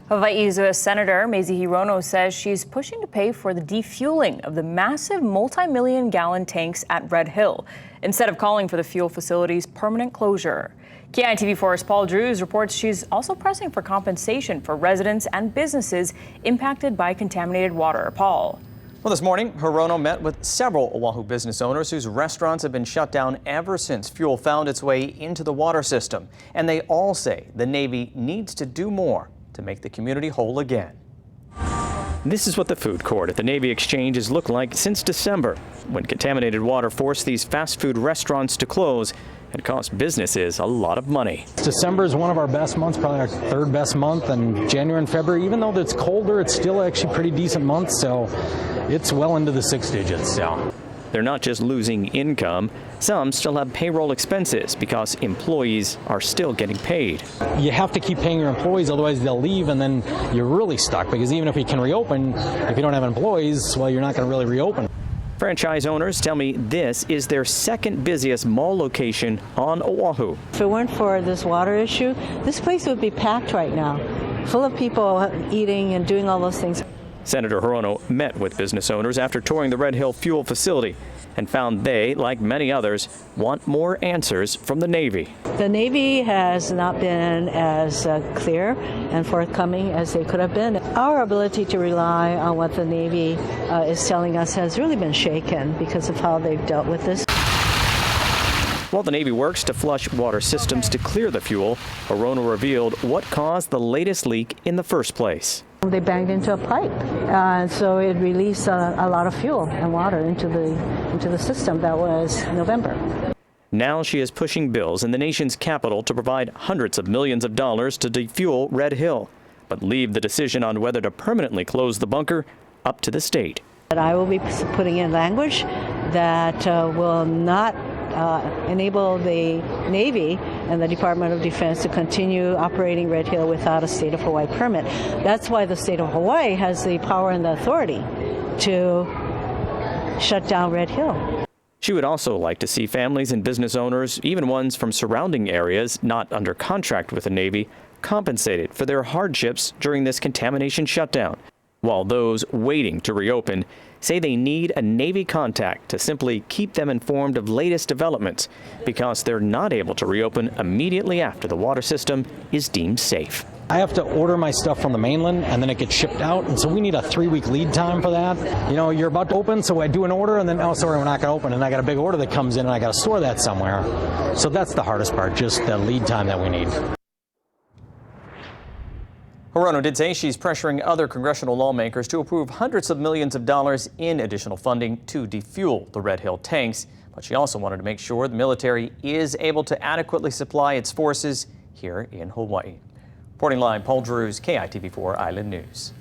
Hawaii's Senator Mazie Hirono says she's pushing to pay for the defueling of the massive multi-million-gallon tanks at Red Hill, instead of calling for the fuel facility's permanent closure. KITV4's Paul Drews reports she's also pressing for compensation for residents and businesses impacted by contaminated water. Paul. Well, this morning, Hirono met with several Oahu business owners whose restaurants have been shut down ever since fuel found its way into the water system. And they all say the Navy needs to do more to make the community whole again. This is what the food court at the Navy Exchange has looked like since December, when contaminated water forced these fast food restaurants to close and cost businesses a lot of money. December is one of our best months, probably our third best month, and January and February, even though it's colder, it's still actually pretty decent months, so it's well into the six digits. So. They're not just losing income, some still have payroll expenses because employees are still getting paid. You have to keep paying your employees, otherwise they'll leave, and then you're really stuck, because even if you can reopen, if you don't have employees, well, you're not going to really reopen. Franchise owners tell me this is their second busiest mall location on Oahu. If it weren't for this water issue, this place would be packed right now, full of people eating and doing all those things. Senator Hirono met with business owners after touring the Red Hill fuel facility and found they, like many others, want more answers from the Navy. The Navy has not been as clear and forthcoming as they could have been. Our ability to rely on what the Navy is telling us has really been shaken because of how they've dealt with this. While the Navy works to flush water systems to clear the fuel, Hirono revealed what caused the latest leak in the first place. They banged into a pipe, so it released a lot of fuel and water into the system. That was November. Now she is pushing bills in the nation's capital to provide hundreds of millions of dollars to defuel Red Hill, but leave the decision on whether to permanently close the bunker up to the state. I will be putting in language that will not enable the Navy and the Department of Defense to continue operating Red Hill without a state of Hawaii permit. That's why the state of Hawaii has the power and the authority to shut down Red Hill. She would also like to see families and business owners, even ones from surrounding areas not under contract with the Navy, compensated for their hardships during this contamination shutdown, while those waiting to reopen say they need a Navy contact to simply keep them informed of latest developments because they're not able to reopen immediately after the water system is deemed safe. I have to order my stuff from the mainland, and then it gets shipped out, and so we need a 3-week lead time for that. You know, you're about to open, so I do an order, and then, oh, sorry, we're not going to open, and I got a big order that comes in, and I got to store that somewhere. So that's the hardest part, just the lead time that we need. Hirono did say she's pressuring other congressional lawmakers to approve hundreds of millions of dollars in additional funding to defuel the Red Hill tanks. But she also wanted to make sure the military is able to adequately supply its forces here in Hawaii. Reporting live, Paul Drews, KITV4 Island News.